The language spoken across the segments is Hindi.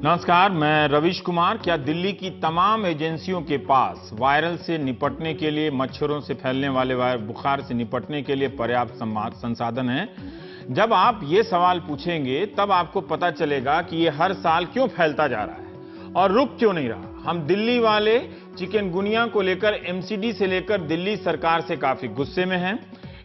नमस्कार, मैं रविश कुमार। क्या दिल्ली की तमाम एजेंसियों के पास वायरल से निपटने के लिए, मच्छरों से फैलने वाले बुखार से निपटने के लिए पर्याप्त संसाधन हैं? जब आप ये सवाल पूछेंगे तब आपको पता चलेगा कि ये हर साल क्यों फैलता जा रहा है और रुक क्यों नहीं रहा। हम दिल्ली वाले चिकनगुनिया को लेकर एमसीडी से लेकर दिल्ली सरकार से काफी गुस्से में हैं।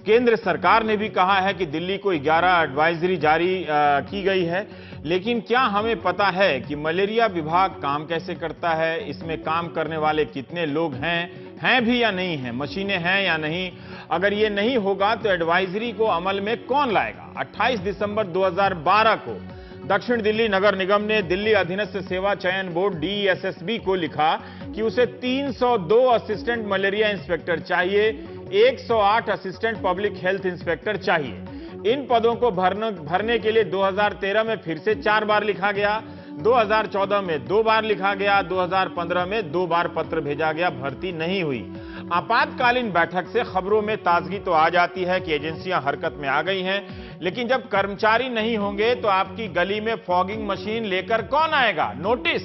केंद्र सरकार ने भी कहा है कि दिल्ली को 11 एडवाइजरी जारी की गई है, लेकिन क्या हमें पता है कि मलेरिया विभाग काम कैसे करता है? इसमें काम करने वाले कितने लोग हैं भी या नहीं हैं? मशीनें हैं या नहीं? अगर ये नहीं होगा तो एडवाइजरी को अमल में कौन लाएगा? 28 दिसंबर 2012 को दक्षिण दिल्ली नगर निगम ने दिल्ली अधीनस्थ सेवा चयन बोर्ड DESSB को लिखा कि उसे 302 असिस्टेंट मलेरिया इंस्पेक्टर चाहिए, 108 असिस्टेंट पब्लिक हेल्थ इंस्पेक्टर चाहिए। इन पदों को भरने के लिए 2013 में फिर से 4 बार लिखा गया, 2014 में 2 बार लिखा गया, 2015 में 2 बार पत्र भेजा गया, भर्ती नहीं हुई। आपातकालीन बैठक से खबरों में ताजगी तो आ जाती है कि एजेंसियां हरकत में आ गई हैं, लेकिन जब कर्मचारी नहीं होंगे तो आपकी गली में फॉगिंग मशीन लेकर कौन आएगा? नोटिस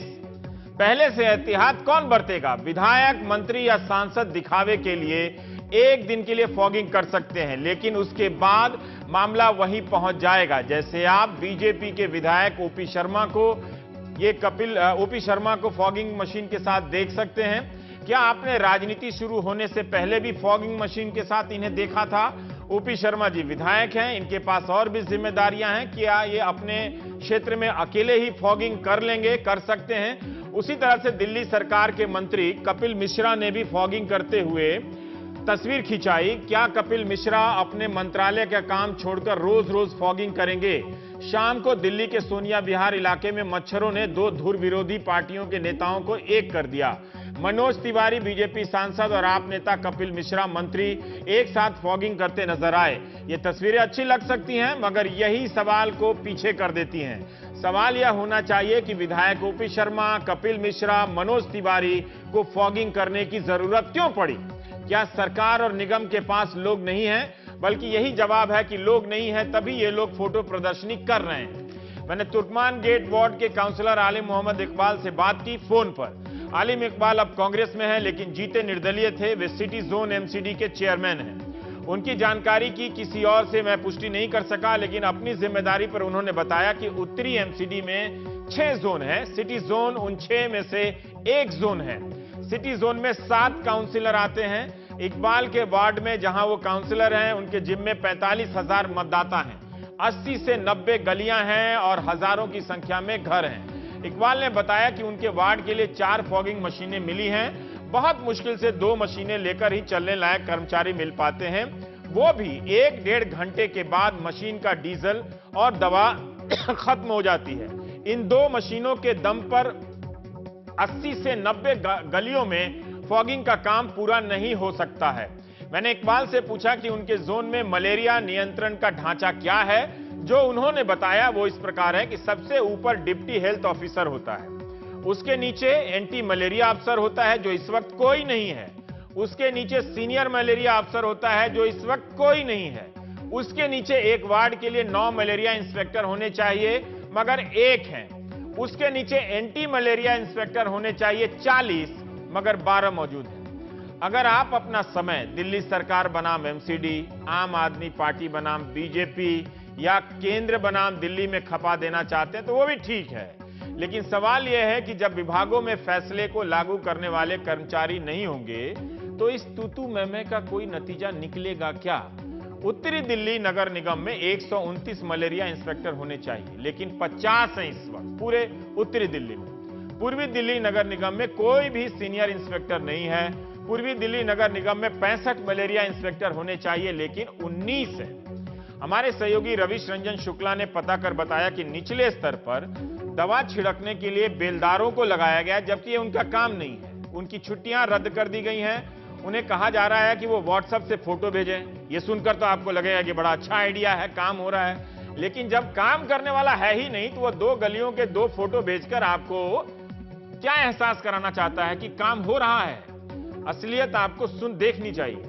पहले से एहतियात कौन बरतेगा? विधायक, मंत्री या सांसद दिखावे के लिए एक दिन के लिए फॉगिंग कर सकते हैं, लेकिन उसके बाद मामला वहीं पहुंच जाएगा। जैसे आप बीजेपी के विधायक ओपी शर्मा को फॉगिंग मशीन के साथ देख सकते हैं। क्या आपने राजनीति शुरू होने से पहले भी फॉगिंग मशीन के साथ इन्हें देखा था? ओपी शर्मा जी विधायक हैं, इनके पास और भी जिम्मेदारियां हैं। क्या ये अपने क्षेत्र में अकेले ही फॉगिंग कर लेंगे? कर सकते हैं। उसी तरह से दिल्ली सरकार के मंत्री कपिल मिश्रा ने भी फॉगिंग करते हुए तस्वीर खिंचाई। क्या कपिल मिश्रा अपने मंत्रालय का काम छोड़कर रोज रोज फॉगिंग करेंगे? शाम को दिल्ली के सोनिया विहार इलाके में मच्छरों ने 2 धुर विरोधी पार्टियों के नेताओं को एक कर दिया। मनोज तिवारी बीजेपी सांसद और आप नेता कपिल मिश्रा मंत्री एक साथ फॉगिंग करते नजर आए। ये तस्वीरें अच्छी लग सकती हैं, मगर यही सवाल को पीछे कर देती हैं। सवाल यह होना चाहिए कि विधायक ओपी शर्मा, कपिल मिश्रा, मनोज तिवारी को फॉगिंग करने की जरूरत क्यों पड़ी? क्या सरकार और निगम के पास लोग नहीं हैं? बल्कि यही जवाब है कि लोग नहीं है, तभी ये लोग फोटो प्रदर्शनी कर रहे हैं। मैंने तुर्कमान गेट वार्ड के काउंसलर आलिम मोहम्मद इकबाल से बात की फोन पर। आलिम इकबाल अब कांग्रेस में है, लेकिन जीते निर्दलीय थे। वे सिटी जोन एमसीडी के चेयरमैन हैं। उनकी जानकारी की किसी और से मैं पुष्टि नहीं कर सका, लेकिन अपनी जिम्मेदारी पर उन्होंने बताया कि उत्तरी एमसीडी में 6 जोन है। सिटी जोन उन 6 में से एक जोन है। सिटी जोन में 7 काउंसिलर आते हैं। इकबाल के वार्ड में जहां वो काउंसिलर हैं, उनके जिम्मे 45,000 मतदाता हैं, 80 से 90 गलियां हैं और हजारों की संख्या में घर हैं। इकबाल ने बताया कि उनके वार्ड के लिए 4 फॉगिंग मशीनें मिली हैं। बहुत मुश्किल से 2 मशीनें लेकर ही चलने लायक कर्मचारी मिल पाते हैं, वो भी 1-1.5 घंटे के बाद मशीन का डीजल और दवा खत्म हो जाती है। इन 2 मशीनों के दम पर 80 से 90 गलियों में फॉगिंग का काम पूरा नहीं हो सकता है। मैंने इकबाल से पूछा कि उनके जोन में मलेरिया नियंत्रण का ढांचा क्या है। जो उन्होंने बताया वो इस प्रकार है कि सबसे ऊपर डिप्टी हेल्थ ऑफिसर होता है, उसके नीचे एंटी मलेरिया अफसर होता है जो इस वक्त कोई नहीं है, उसके नीचे सीनियर मलेरिया अफसर होता है जो इस वक्त कोई नहीं है, उसके नीचे एक वार्ड के लिए 9 मलेरिया इंस्पेक्टर होने चाहिए मगर 1 है, उसके नीचे एंटी मलेरिया इंस्पेक्टर होने चाहिए 40 मगर 12 मौजूद हैं। अगर आप अपना समय दिल्ली सरकार बनाम एमसीडी, आम आदमी पार्टी बनाम बीजेपी या केंद्र बनाम दिल्ली में खपा देना चाहते हैं तो वो भी ठीक है, लेकिन सवाल यह है कि जब विभागों में फैसले को लागू करने वाले कर्मचारी नहीं होंगे तो इस तूतू मैमे का कोई नतीजा निकलेगा क्या? उत्तरी दिल्ली नगर निगम में 129 मलेरिया इंस्पेक्टर होने चाहिए, लेकिन 50 हैं इस वक्त पूरे उत्तरी दिल्ली में। पूर्वी दिल्ली नगर निगम में कोई भी सीनियर इंस्पेक्टर नहीं है। पूर्वी दिल्ली नगर निगम में 65 मलेरिया इंस्पेक्टर होने चाहिए, लेकिन 19 है। हमारे सहयोगी रविश रंजन शुक्ला ने पता कर बताया कि निचले स्तर पर दवा छिड़कने के लिए बेलदारों को लगाया गया, जबकि ये उनका काम नहीं है। उनकी छुट्टियां रद्द कर दी गई हैं। उन्हें कहा जा रहा है कि वो व्हाट्सएप से फोटो भेजें। ये सुनकर तो आपको लगेगा कि बड़ा अच्छा आइडिया है, काम हो रहा है, लेकिन जब काम करने वाला है ही नहीं तो वो 2 गलियों के 2 फोटो भेजकर आपको क्या एहसास कराना चाहता है कि काम हो रहा है? असलियत आपको देखनी चाहिए।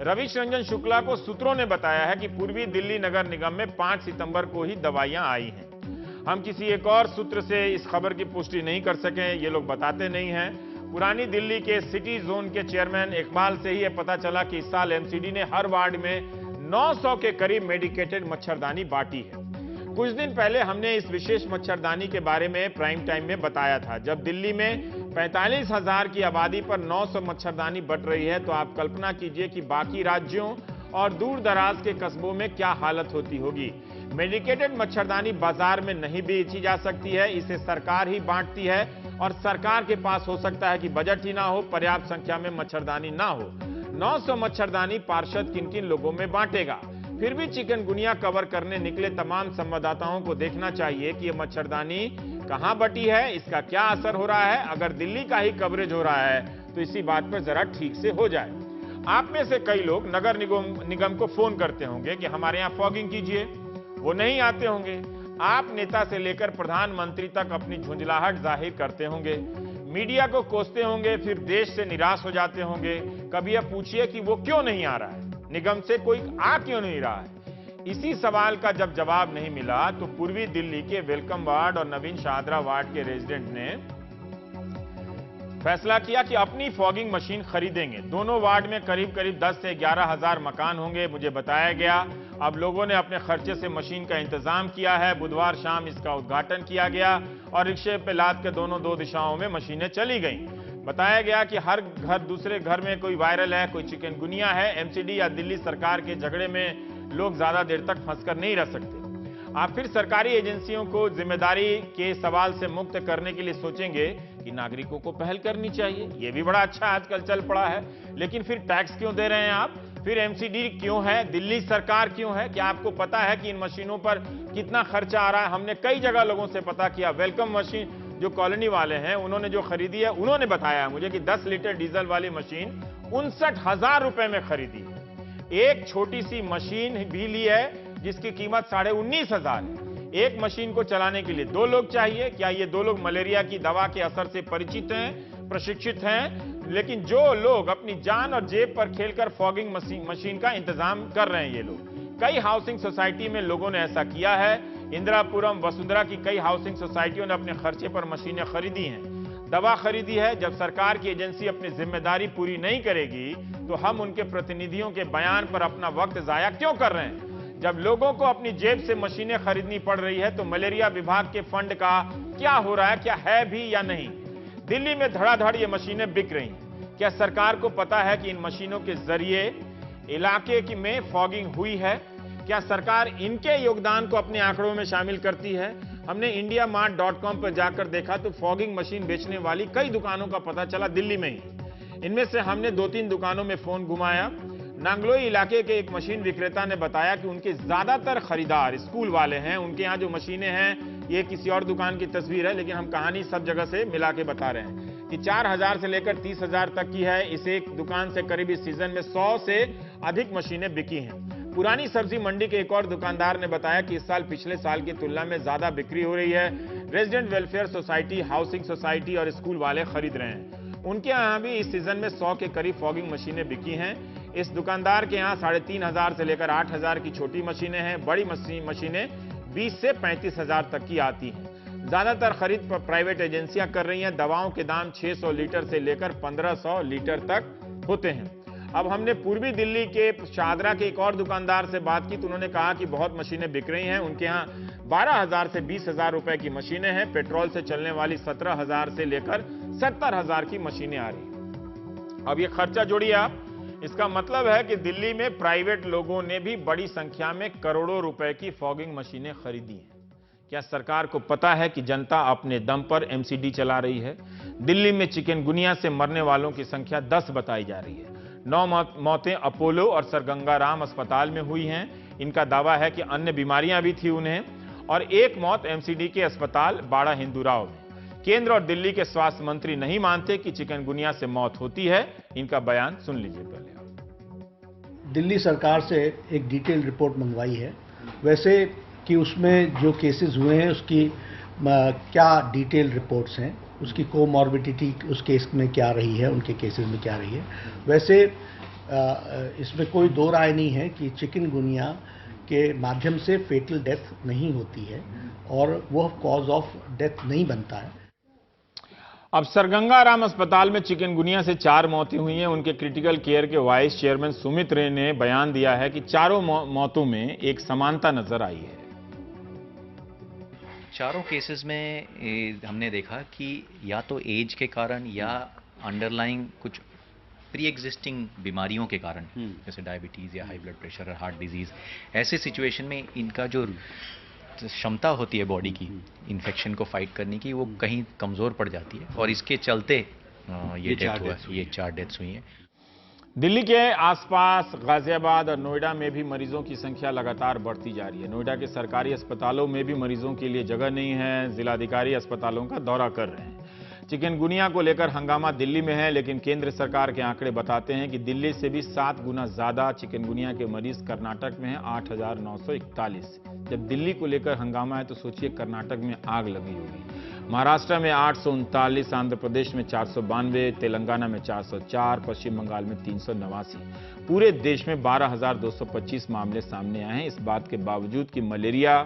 रविश रंजन शुक्ला को सूत्रों ने बताया है कि पूर्वी दिल्ली नगर निगम में 5 सितंबर को ही दवाइयां आई हैं। हम किसी एक और सूत्र से इस खबर की पुष्टि नहीं कर सके, ये लोग बताते नहीं हैं। पुरानी दिल्ली के सिटी जोन के चेयरमैन इकबाल से ही यह पता चला कि इस साल एमसीडी ने हर वार्ड में 900 के करीब मेडिकेटेड मच्छरदानी बांटी है। कुछ दिन पहले हमने इस विशेष मच्छरदानी के बारे में प्राइम टाइम में बताया था। जब दिल्ली में 45,000 की आबादी पर 900 मच्छरदानी बंट रही है तो आप कल्पना कीजिए कि बाकी राज्यों और दूर दराज के कस्बों में क्या हालत होती होगी। मेडिकेटेड मच्छरदानी बाजार में नहीं बेची जा सकती है, इसे सरकार ही बांटती है और सरकार के पास हो सकता है कि बजट ही ना हो, पर्याप्त संख्या में मच्छरदानी ना हो। 900 मच्छरदानी पार्षद किन किन लोगों में बांटेगा? फिर भी चिकनगुनिया कवर करने निकले तमाम संवाददाताओं को देखना चाहिए कि यह मच्छरदानी कहां बटी है, इसका क्या असर हो रहा है। अगर दिल्ली का ही कवरेज हो रहा है तो इसी बात पर जरा ठीक से हो जाए। आप में से कई लोग नगर निगम को फोन करते होंगे कि हमारे यहां फॉगिंग कीजिए, वो नहीं आते होंगे। आप नेता से लेकर प्रधानमंत्री तक अपनी झुंझलाहट जाहिर करते होंगे, मीडिया को कोसते होंगे, फिर देश से निराश हो जाते होंगे। कभी यह पूछिए कि वो क्यों नहीं आ रहा है, निगम से कोई आ क्यों नहीं रहा है। इसी सवाल का जब जवाब नहीं मिला तो पूर्वी दिल्ली के वेलकम वार्ड और नवीन शाहदरा वार्ड के रेजिडेंट ने फैसला किया कि अपनी फॉगिंग मशीन खरीदेंगे। दोनों वार्ड में करीब करीब 10 से 11,000 मकान होंगे। मुझे बताया गया अब लोगों ने अपने खर्चे से मशीन का इंतजाम किया है। बुधवार शाम इसका उद्घाटन किया गया और रिक्शे पे लाद के दोनों दो दिशाओं में मशीनें चली गईं। बताया गया कि हर घर दूसरे घर में कोई वायरल है, कोई चिकनगुनिया है। एमसीडी या दिल्ली सरकार के झगड़े में लोग ज्यादा देर तक फंसकर नहीं रह सकते। आप फिर सरकारी एजेंसियों को जिम्मेदारी के सवाल से मुक्त करने के लिए सोचेंगे कि नागरिकों को पहल करनी चाहिए। यह भी बड़ा अच्छा आजकल चल पड़ा है, लेकिन फिर टैक्स क्यों दे रहे हैं आप? फिर एमसीडी क्यों है? दिल्ली सरकार क्यों है? क्या आपको पता है कि इन मशीनों पर कितना खर्चा आ रहा है? हमने कई जगह लोगों से पता किया। वेलकम मशीन जो कॉलोनी वाले हैं उन्होंने जो खरीदी है, उन्होंने बताया मुझे कि 10 लीटर डीजल वाली मशीन 59,000 रुपए में खरीदी है। एक छोटी सी मशीन भी ली है जिसकी कीमत 19,500 है। एक मशीन को चलाने के लिए 2 लोग चाहिए। क्या ये 2 लोग मलेरिया की दवा के असर से परिचित हैं, प्रशिक्षित हैं? लेकिन जो लोग अपनी जान और जेब पर खेलकर फॉगिंग मशीन का इंतजाम कर रहे हैं, ये लोग कई हाउसिंग सोसाइटी में लोगों ने ऐसा किया है। इंदिरापुरम, वसुंधरा की कई हाउसिंग सोसाइटियों ने अपने खर्चे पर मशीनें खरीदी हैं, दवा खरीदी है। जब सरकार की एजेंसी अपनी जिम्मेदारी पूरी नहीं करेगी तो हम उनके प्रतिनिधियों के बयान पर अपना वक्त जाया क्यों कर रहे हैं? जब लोगों को अपनी जेब से मशीनें खरीदनी पड़ रही है तो मलेरिया विभाग के फंड का क्या हो रहा है? क्या है भी या नहीं? दिल्ली में धड़ाधड़ ये मशीनें बिक रही हैं। क्या सरकार को पता है कि इन मशीनों के जरिए इलाके में फॉगिंग हुई है? क्या सरकार इनके योगदान को अपने आंकड़ों में शामिल करती है? हमने indiamart.com पर जाकर देखा तो फॉगिंग मशीन बेचने वाली कई दुकानों का पता चला दिल्ली में ही। इनमें से हमने 2-3 दुकानों में फोन घुमाया। नांगलोई इलाके के एक मशीन विक्रेता ने बताया कि उनके ज्यादातर खरीदार स्कूल वाले हैं। उनके यहाँ जो मशीनें हैं, ये किसी और दुकान की तस्वीर है, लेकिन हम कहानी सब जगह से मिला के बता रहे हैं कि 4,000 से लेकर 30,000 तक की है। इस एक दुकान से करीब इस सीजन में 100 से अधिक मशीनें बिकी हैं। पुरानी सब्जी मंडी के एक और दुकानदार ने बताया कि इस साल पिछले साल की तुलना में ज्यादा बिक्री हो रही है। Resident welfare society, housing society और स्कूल वाले खरीद रहे हैं। उनके यहाँ भी इस सीजन में 100 के करीब फॉगिंग मशीनें बिकी हैं। इस दुकानदार के यहाँ 3,500 से लेकर 8,000 की छोटी मशीनें हैं। बड़ी मशीनें 20 से 35,000 तक की आती हैं। ज्यादातर खरीद प्राइवेट एजेंसियां कर रही हैं। दवाओं के दाम 600 लीटर से लेकर 1,500 लीटर तक होते हैं। अब हमने पूर्वी दिल्ली के शाहदरा के एक और दुकानदार से बात की तो उन्होंने कहा कि बहुत मशीनें बिक रही हैं। उनके यहाँ 12,000 से 20,000 रुपए की मशीनें हैं। पेट्रोल से चलने वाली 17,000 से लेकर 70,000 की मशीनें आ रही हैं। अब ये खर्चा जोड़िए आप, इसका मतलब है कि दिल्ली में प्राइवेट लोगों ने भी बड़ी संख्या में करोड़ों रुपए की फॉगिंग मशीनें खरीदी हैं। क्या सरकार को पता है कि जनता अपने दम पर एमसीडी चला रही है? दिल्ली में चिकनगुनिया से मरने वालों की संख्या 10 बताई जा रही है। 9 मौतें अपोलो और सर गंगाराम अस्पताल में हुई हैं। इनका दावा है कि अन्य बीमारियां भी थी उन्हें, और 1 मौत एमसीडी के अस्पताल बाड़ा हिंदूराव में। केंद्र और दिल्ली के स्वास्थ्य मंत्री नहीं मानते कि चिकनगुनिया से मौत होती है। इनका बयान सुन लीजिए पहले। दिल्ली सरकार से एक डिटेल रिपोर्ट मंगवाई है, वैसे कि उसमें जो केसेस हुए हैं उसकी क्या डिटेल रिपोर्ट्स हैं, उसकी कोमॉर्बिडिटी उस केस में क्या रही है, उनके केसेस में क्या रही है। वैसे इसमें कोई दो राय नहीं है कि चिकनगुनिया के माध्यम से फेटल डेथ नहीं होती है, और वह कॉज ऑफ डेथ नहीं बनता है। अब सरगंगाराम अस्पताल में चिकनगुनिया से 4 मौतें हुई हैं। उनके क्रिटिकल केयर के वाइस चेयरमैन सुमित रे ने बयान दिया है कि चारों मौतों में एक समानता नजर आई है। चारों केसेस में हमने देखा कि या तो एज के कारण या अंडरलाइंग कुछ प्री एग्जिस्टिंग बीमारियों के कारण, जैसे डायबिटीज़ या हाई ब्लड प्रेशर और हार्ट डिजीज़, ऐसे सिचुएशन में इनका जो क्षमता होती है बॉडी की इन्फेक्शन को फाइट करने की, वो कहीं कमज़ोर पड़ जाती है और इसके चलते ये डेथ हुआ, ये 4 डेथ्स हुई हैं। दिल्ली के आसपास गाजियाबाद और नोएडा में भी मरीजों की संख्या लगातार बढ़ती जा रही है। नोएडा के सरकारी अस्पतालों में भी मरीजों के लिए जगह नहीं है। जिलाधिकारी अस्पतालों का दौरा कर रहे हैं। चिकनगुनिया को लेकर हंगामा दिल्ली में है, लेकिन केंद्र सरकार के आंकड़े बताते हैं कि दिल्ली से भी 7 गुना ज्यादा चिकनगुनिया के मरीज कर्नाटक में हैं, 8,941। जब दिल्ली को लेकर हंगामा है तो सोचिए कर्नाटक में आग लगी होगी। महाराष्ट्र में 839, आंध्र प्रदेश में 492, तेलंगाना में 404, पश्चिम बंगाल में 389। पूरे देश में 12,225 मामले सामने आए हैं। इस बात के बावजूद कि मलेरिया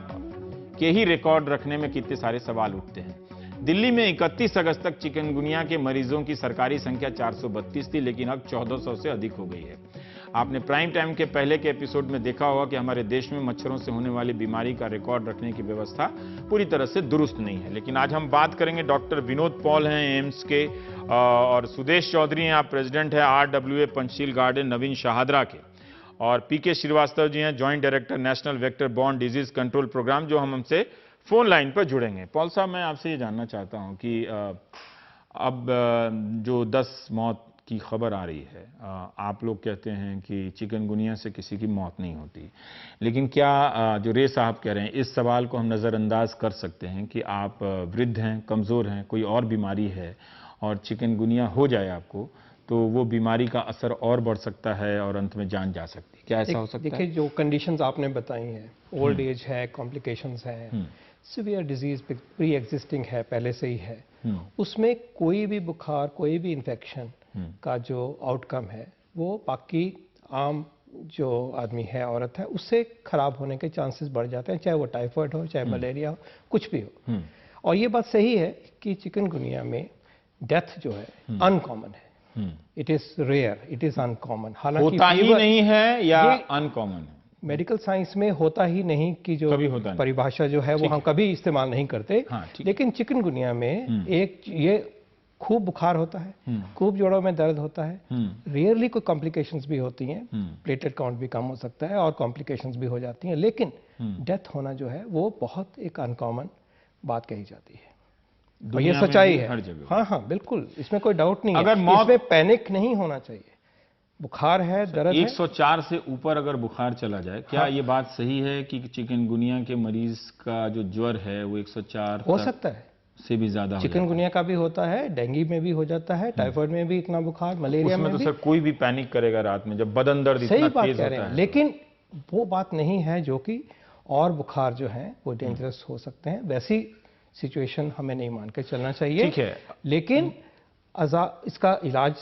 के ही रिकॉर्ड रखने में कितने सारे सवाल उठते हैं। दिल्ली में 31 अगस्त तक चिकनगुनिया के मरीजों की सरकारी संख्या 432 थी, लेकिन अब 1400 से अधिक हो गई है। आपने प्राइम टाइम के पहले के एपिसोड में देखा होगा कि हमारे देश में मच्छरों से होने वाली बीमारी का रिकॉर्ड रखने की व्यवस्था पूरी तरह से दुरुस्त नहीं है। लेकिन आज हम बात करेंगे, डॉक्टर विनोद पॉल हैं एम्स के, और सुदेश चौधरी हैं, आप प्रेसिडेंट हैं RWA पंचशील गार्डन नवीन शाहदरा के, और PK श्रीवास्तव जी हैं, joint director National vector borne disease control Programme, जो हम हमसे फोन लाइन पर जुड़ेंगे। पॉल साहब, मैं आपसे ये जानना चाहता हूं कि अब जो 10 मौत की खबर आ रही है, आप लोग कहते हैं कि चिकनगुनिया से किसी की मौत नहीं होती, लेकिन क्या जो रे साहब कह रहे हैं, इस सवाल को हम नज़रअंदाज कर सकते हैं कि आप वृद्ध हैं, कमज़ोर हैं, कोई और बीमारी है और चिकनगुनिया हो जाए आपको, तो वो बीमारी का असर और बढ़ सकता है और अंत में जान जा सकती है? क्या ऐसा हो सकता है? देखिए, जो कंडीशंस आपने बताई हैं, ओल्ड एज है, कॉम्प्लिकेशंस हैं, सीवियर डिजीज प्री एग्जिस्टिंग है, पहले से ही है, उसमें कोई भी बुखार, कोई भी इन्फेक्शन का जो आउटकम है वो बाकी आम जो आदमी है, औरत है, उससे खराब होने के चांसेस बढ़ जाते हैं, चाहे वो टाइफाइड हो, चाहे मलेरिया हो, कुछ भी हो। और ये बात सही है कि चिकनगुनिया में डेथ जो है अनकॉमन है। It is rare, it is uncommon. हालांकि होता ही नहीं है या अनकॉमन है? मेडिकल साइंस में होता ही नहीं की जो परिभाषा जो है वो हम कभी इस्तेमाल नहीं करते। लेकिन चिकनगुनिया में एक ये खूब बुखार होता है, खूब जोड़ों में दर्द होता है, रेयरली कोई कॉम्प्लिकेशंस भी होती हैं, प्लेटलेट काउंट भी कम हो सकता है और कॉम्प्लिकेशंस भी हो जाती हैं, लेकिन डेथ होना जो है वो बहुत एक अनकॉमन बात कही जाती है और ये सच्चाई है। हाँ, बिल्कुल, इसमें कोई डाउट नहीं है। इसमें पैनिक नहीं होना चाहिए। बुखार है, दर्द है। 104 से ऊपर अगर बुखार चला जाए, क्या ये बात सही है कि चिकनगुनिया के मरीज का जो ज्वर है वो 104 हो सकता है से भी ज्यादा? चिकनगुनिया का भी होता है, डेंगू में भी हो जाता है, टाइफाइड में भी इतना बुखार, मलेरिया में तो भी। सर कोई भी पैनिक करेगा रात में जब बदन दर्द इतना तेज होता है। लेकिन वो बात नहीं है जो कि और बुखार जो है वो डेंजरस हो सकते हैं। वैसी सिचुएशन हमें नहीं मान के चलना चाहिए। ठीक है, लेकिन इसका इलाज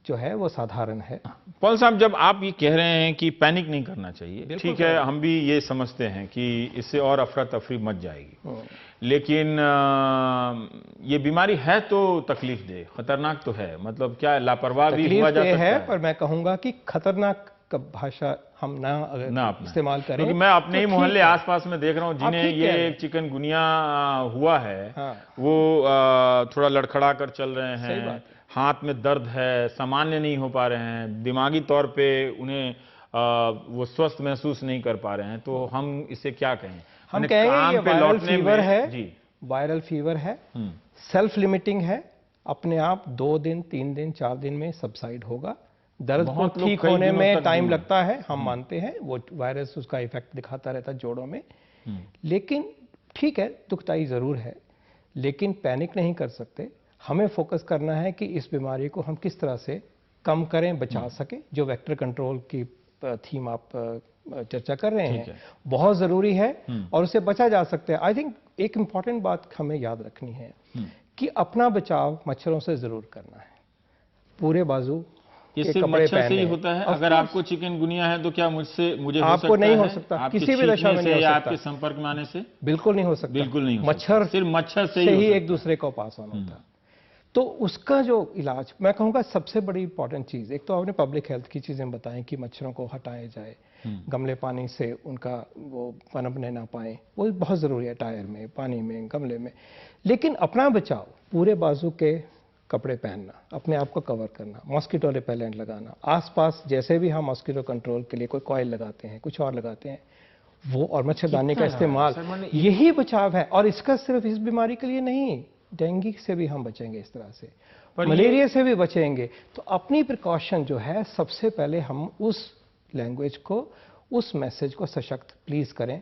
जो है वो साधारण है। पॉल साहब, जब आप ये कह रहे हैं कि पैनिक नहीं करना चाहिए, ठीक है, हम भी ये समझते हैं कि इससे और अफरा तफरी मच जाएगी, लेकिन ये बीमारी है तो तकलीफ दे, खतरनाक तो है, मतलब क्या लापरवाह भी हुआ जा सकता है? पर मैं कहूंगा कि खतरनाक का भाषा हम ना इस्तेमाल करें, क्योंकि मैं अपने ही मोहल्ले आसपास में देख रहा हूँ जिन्हें ये चिकनगुनिया हुआ है, वो थोड़ा लड़खड़ा कर चल रहे हैं, हाथ में दर्द है, सामान्य नहीं हो पा रहे हैं, दिमागी तौर पे उन्हें वो स्वस्थ महसूस नहीं कर पा रहे हैं, तो हम इसे क्या कहें? हम कहेंगे ये वायरल फीवर है, वायरल फीवर है, सेल्फ लिमिटिंग है, अपने आप 2 दिन, 3 दिन, 4 दिन में सबसाइड होगा। दर्द को ठीक होने में टाइम लगता है, हम मानते हैं, वो वायरस उसका इफेक्ट दिखाता रहता है जोड़ों में, लेकिन ठीक है, दुखदाई जरूर है, लेकिन पैनिक नहीं कर सकते। हमें फोकस करना है कि इस बीमारी को हम किस तरह से कम करें, बचा सकें। जो वेक्टर कंट्रोल की थीम आप चर्चा कर रहे हैं बहुत जरूरी है और उससे बचा जा सकता है। आई थिंक एक इंपॉर्टेंट बात हमें याद रखनी है कि अपना बचाव मच्छरों से जरूर करना है। पूरे बाजू ये के सिर्फ कपड़े मच्छर से ही पहने। होता है? Of अगर course। आपको चिकनगुनिया है तो क्या मुझे हो आपको सकता नहीं हो है? सकता, आपके किसी भी दशा छींकने में से नहीं हो या सकता। आपके संपर्क में आने से? बिल्कुल नहीं हो सकता, बिल्कुल नहीं हो मच्छर सकता। सिर्फ मच्छर से से ही ही हो एक सकता दूसरे को पास ऑन होता है। तो उसका जो इलाज, मैं कहूँगा सबसे बड़ी इंपॉर्टेंट चीज़, एक तो आपने पब्लिक हेल्थ की चीज़ें बताएं कि मच्छरों को हटाया जाए, गमले पानी से उनका वो पनपने ना पाए, वो बहुत ज़रूरी है, टायर में, पानी में, गमले में। लेकिन अपना बचाव, पूरे बाजू के कपड़े पहनना, अपने आप को कवर करना, मॉस्किटो रिपेलेंट लगाना, आसपास जैसे भी हम मॉस्किटो कंट्रोल के लिए कोई कॉइल लगाते हैं, कुछ और लगाते हैं, वो और मच्छरदानी का इस्तेमाल, यही बचाव है। और इसका सिर्फ इस बीमारी के लिए नहीं, डेंगू से भी हम बचेंगे इस तरह से, मलेरिया से भी बचेंगे। तो अपनी प्रिकॉशन जो है, सबसे पहले हम उस लैंग्वेज को, उस मैसेज को सशक्त प्लीज करें,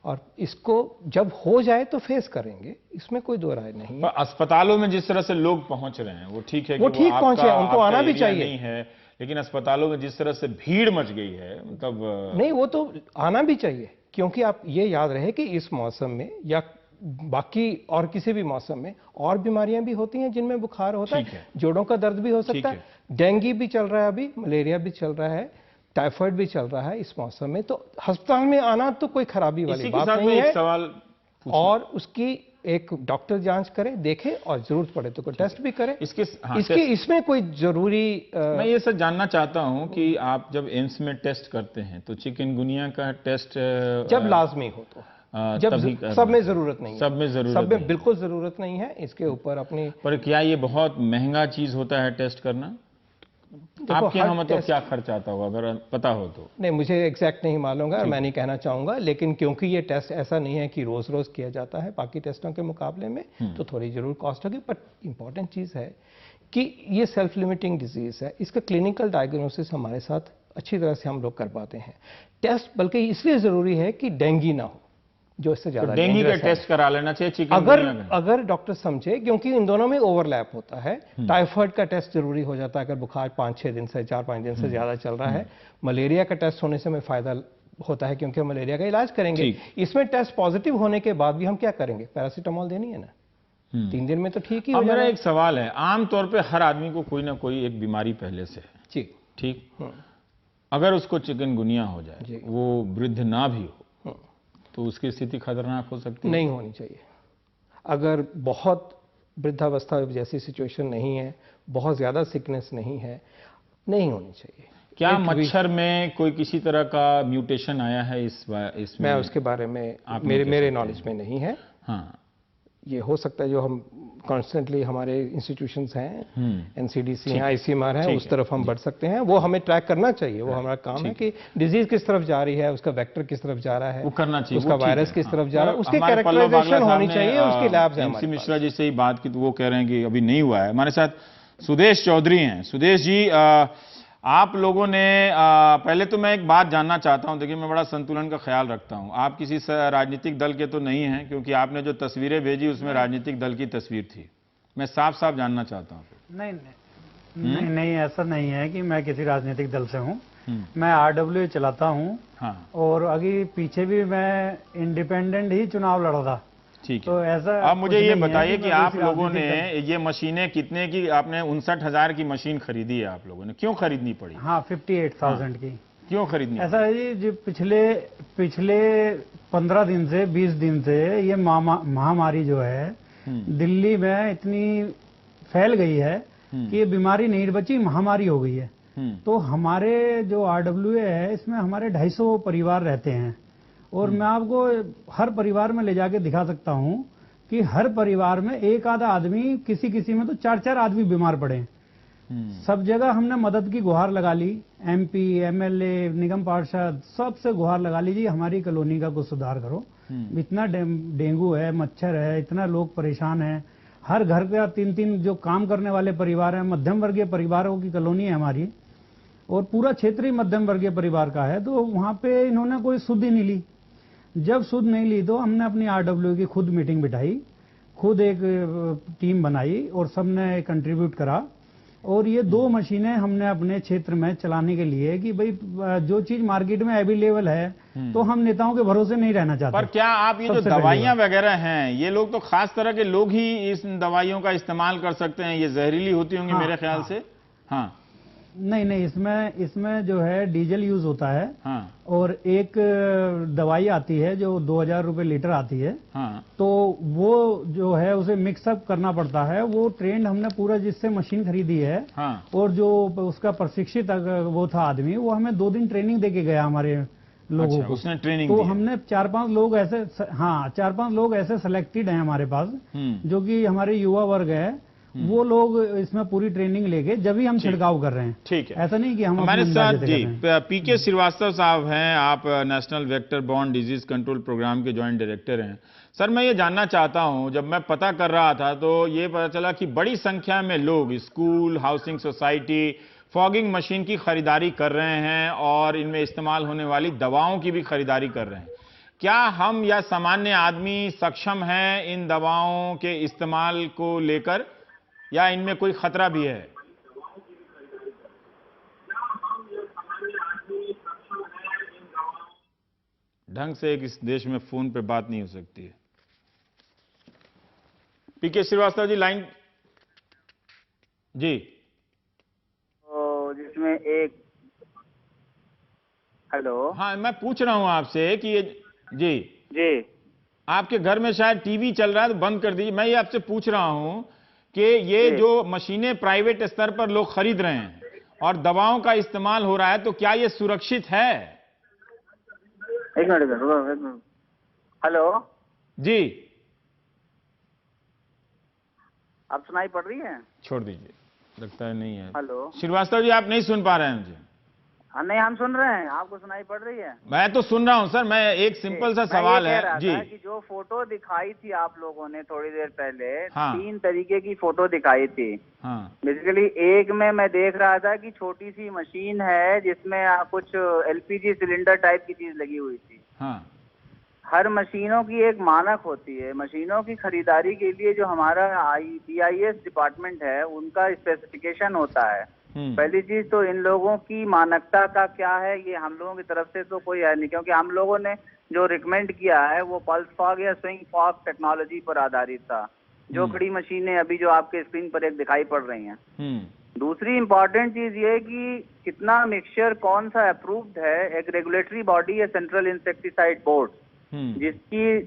और इसको जब हो जाए तो फेस करेंगे, इसमें कोई दो राय नहीं है। अस्पतालों में जिस तरह से लोग पहुंच रहे हैं वो ठीक है, वो ठीक पहुंचे, उनको आना भी चाहिए नहीं है, लेकिन अस्पतालों में जिस तरह से भीड़ मच गई है, मतलब नहीं, वो तो आना भी चाहिए, क्योंकि आप ये याद रहे कि इस मौसम में या बाकी और किसी भी मौसम में और बीमारियां भी होती हैं जिनमें बुखार होता है, जोड़ों का दर्द भी हो सकता है, डेंगू भी चल रहा है, अभी मलेरिया भी चल रहा है, टाइफाइड भी चल रहा है इस मौसम में। तो अस्पताल में आना तो कोई खराबी वाली बात नहीं है। सवाल और उसकी एक डॉक्टर जांच करे, देखे, और जरूरत पड़े तो कोई टेस्ट भी करे। इसमें कोई जरूरी मैं ये सब जानना चाहता हूं कि आप जब एम्स में टेस्ट करते हैं तो चिकनगुनिया का टेस्ट जब लाजमी हो तो, जब सब में जरूरत नहीं है, सब में बिल्कुल जरूरत नहीं है, इसके ऊपर अपनी। पर क्या ये बहुत महंगा चीज होता है टेस्ट करना? आपके यहाँ मतलब क्या खर्च आता होगा, अगर पता हो तो? नहीं, मुझे एग्जैक्ट नहीं मालूम है और मैं नहीं कहना चाहूंगा, लेकिन क्योंकि ये टेस्ट ऐसा नहीं है कि रोज रोज किया जाता है बाकी टेस्टों के मुकाबले में, तो थोड़ी जरूर कॉस्ट होगी। बट इंपॉर्टेंट चीज है कि ये सेल्फ लिमिटिंग डिजीज है, इसका क्लिनिकल डायग्नोसिस हमारे साथ अच्छी तरह से हम लोग कर पाते हैं। टेस्ट बल्कि इसलिए जरूरी है कि डेंगू ना हो, जो इससे ज्यादा डेंगू का टेस्ट करा लेना चाहिए चिकनगुनिया का। अगर डॉक्टर समझे, क्योंकि इन दोनों में ओवरलैप होता है। टाइफाइड का टेस्ट जरूरी हो जाता है अगर बुखार 5-6 दिन से 4-5 दिन से ज्यादा चल रहा है। मलेरिया का टेस्ट होने से हमें फायदा होता है क्योंकि हम मलेरिया का इलाज करेंगे। इसमें टेस्ट पॉजिटिव होने के बाद भी हम क्या करेंगे, पैरासीटामोल देनी है ना, 3 दिन में तो ठीक ही हो जाएगा। मेरा एक सवाल है, आमतौर पर हर आदमी को कोई ना कोई एक बीमारी पहले से है, जी ठीक, अगर उसको चिकनगुनिया हो जाए, वो वृद्ध ना भी हो, तो उसकी स्थिति खतरनाक हो सकती है? नहीं होनी चाहिए। अगर बहुत वृद्धावस्था जैसी सिचुएशन नहीं है, बहुत ज्यादा सिकनेस नहीं है, नहीं होनी चाहिए। क्या मच्छर में कोई किसी तरह का म्यूटेशन आया है इसमें? मैं उसके बारे में मेरे नॉलेज में नहीं है। हाँ, ये हो सकता है, जो हम कॉन्स्टेंटली हमारे इंस्टीट्यूशंस हैं, एनसीडीसी हैं, आईसीएमआर हैं, उस तरफ हम बढ़ सकते हैं। वो हमें ट्रैक करना चाहिए, वो हमारा काम है कि डिजीज किस तरफ जा रही है, उसका वेक्टर किस तरफ जा रहा है, वो करना चाहिए, उसका वायरस किस तरफ जा रहा है, उसकी कैरेक्टराइजेशन होनी चाहिए, उसकी लैब्स हैं। एमसी मिश्रा जी से ही बात की तो वो कह रहे हैं कि अभी नहीं हुआ है। हमारे साथ सुदेश चौधरी हैं। सुदेश जी, आप लोगों ने पहले तो मैं एक बात जानना चाहता हूं, देखिए मैं बड़ा संतुलन का ख्याल रखता हूं, आप किसी राजनीतिक दल के तो नहीं हैं, क्योंकि आपने जो तस्वीरें भेजी उसमें राजनीतिक दल की तस्वीर थी। मैं साफ साफ जानना चाहता हूं। नहीं, ऐसा नहीं है कि मैं किसी राजनीतिक दल से हूं। मैं RWA चलाता हूं। हाँ। और अभी पीछे भी मैं इंडिपेंडेंट ही चुनाव लड़ा था। ठीक है, तो ऐसा अब मुझे ये बताइए कि आप लोगों ने ये मशीनें कितने की, आपने 59,000 की मशीन खरीदी है, आप लोगों ने क्यों खरीदनी पड़ी? हाँ, 58,000 की क्यों खरीदनी? ऐसा है जी, जो पिछले 15 दिन से 20 दिन से ये महामारी जो है दिल्ली में इतनी फैल गई है कि ये बीमारी नहीं बची, महामारी हो गई है। तो हमारे जो RWA है, इसमें हमारे 250 परिवार रहते हैं, और मैं आपको हर परिवार में ले जाके दिखा सकता हूं कि हर परिवार में एक आधा आदमी, किसी में तो 4-4 आदमी बीमार पड़े। सब जगह हमने मदद की गुहार लगा ली, MP, MLA, निगम पार्षद, सबसे गुहार लगा ली, जी हमारी कॉलोनी का कुछ सुधार करो। इतना डेंगू है, मच्छर है, इतना लोग परेशान हैं। हर घर पे 3-3 जो काम करने वाले परिवार हैं, मध्यम वर्गीय परिवारों की कॉलोनी है हमारी, और पूरा क्षेत्र ही मध्यम वर्गीय परिवार का है। तो वहां पे इन्होंने कोई सुध ही नहीं ली। जब सुध नहीं ली तो हमने अपनी RWA की खुद मीटिंग बिठाई, खुद एक टीम बनाई और सबने कंट्रीब्यूट करा, और ये 2 मशीनें हमने अपने क्षेत्र में चलाने के लिए कि भाई जो चीज मार्केट में अवेलेबल है तो हम नेताओं के भरोसे नहीं रहना चाहते। पर क्या आप ये जो दवाइयां वगैरह हैं, ये लोग तो खास तरह के लोग ही इस दवाइयों का इस्तेमाल कर सकते हैं, ये जहरीली होती होंगी मेरे ख्याल से? हाँ, नहीं, इसमें जो है डीजल यूज होता है। हाँ। और एक दवाई आती है जो 2000 रुपए लीटर आती है। हाँ। तो वो जो है उसे मिक्सअप करना पड़ता है। वो ट्रेंड हमने पूरा जिससे मशीन खरीदी है। हाँ। और जो उसका प्रशिक्षित वो था आदमी, वो हमें 2 दिन ट्रेनिंग देके गया हमारे लोगों को। उसने ट्रेनिंग तो दी। हमने 4-5 लोग ऐसे, हाँ 4-5 लोग ऐसे सिलेक्टेड हैं हमारे पास, जो कि हमारे युवा वर्ग है। वो लोग इसमें पूरी ट्रेनिंग लेके जब ही हम छिड़काव कर रहे हैं। ठीक है, ऐसा नहीं कि हम हमारे अपने साथ अंदाजे से जी कर रहे हैं। पीके श्रीवास्तव साहब हैं, आप National vector borne disease control Programme के ज्वाइंट डायरेक्टर हैं। सर, मैं ये जानना चाहता हूं, जब मैं पता कर रहा था तो ये पता चला कि बड़ी संख्या में लोग school, housing society fogging machine की खरीदारी कर रहे हैं और इनमें इस्तेमाल होने वाली दवाओं की भी खरीदारी कर रहे हैं। क्या हम या सामान्य आदमी सक्षम हैं इन दवाओं के इस्तेमाल को लेकर, या इनमें कोई खतरा भी है? ढंग से इस देश में फोन पे बात नहीं हो सकती है। पीके श्रीवास्तव जी, लाइन जी। तो जिसमें एक, हेलो, हाँ, मैं पूछ रहा हूं आपसे कि ये जी आपके घर में शायद टीवी चल रहा है तो बंद कर दीजिए। मैं ये आपसे पूछ रहा हूं कि ये जो मशीनें प्राइवेट स्तर पर लोग खरीद रहे हैं और दवाओं का इस्तेमाल हो रहा है, तो क्या ये सुरक्षित है? एक मिनट। हेलो जी, आप सुनाई पड़ रही है? छोड़ दीजिए, लगता है नहीं है। हेलो श्रीवास्तव जी, आप नहीं सुन पा रहे हैं मुझे? नहीं, हम सुन रहे हैं। आपको सुनाई पड़ रही है? मैं तो सुन रहा हूं सर। मैं एक सिंपल सा सवाल है जी। कि जो फोटो दिखाई थी आप लोगों ने थोड़ी देर पहले, हाँ। 3 तरीके की फोटो दिखाई थी। हाँ। बेसिकली एक में मैं देख रहा था कि छोटी सी मशीन है जिसमें कुछ एलपीजी सिलेंडर टाइप की चीज लगी हुई थी। हाँ। हर मशीनों की एक मानक होती है। मशीनों की खरीदारी के लिए जो हमारा BIS डिपार्टमेंट है, उनका स्पेसिफिकेशन होता है। पहली चीज तो इन लोगों की मानकता का क्या है, ये हम लोगों की तरफ से तो कोई है नहीं, क्योंकि हम लोगों ने जो रिकमेंड किया है वो पल्स फॉग या स्विंग फॉग टेक्नोलॉजी पर आधारित था। जो खड़ी मशीनें अभी जो आपके स्क्रीन पर एक दिखाई पड़ रही हैं। दूसरी इंपॉर्टेंट चीज ये कि कितना मिक्सचर कौन सा अप्रूव्ड है। एक रेगुलेटरी बॉडी है, सेंट्रल इंसेक्टिसाइड बोर्ड, जिसकी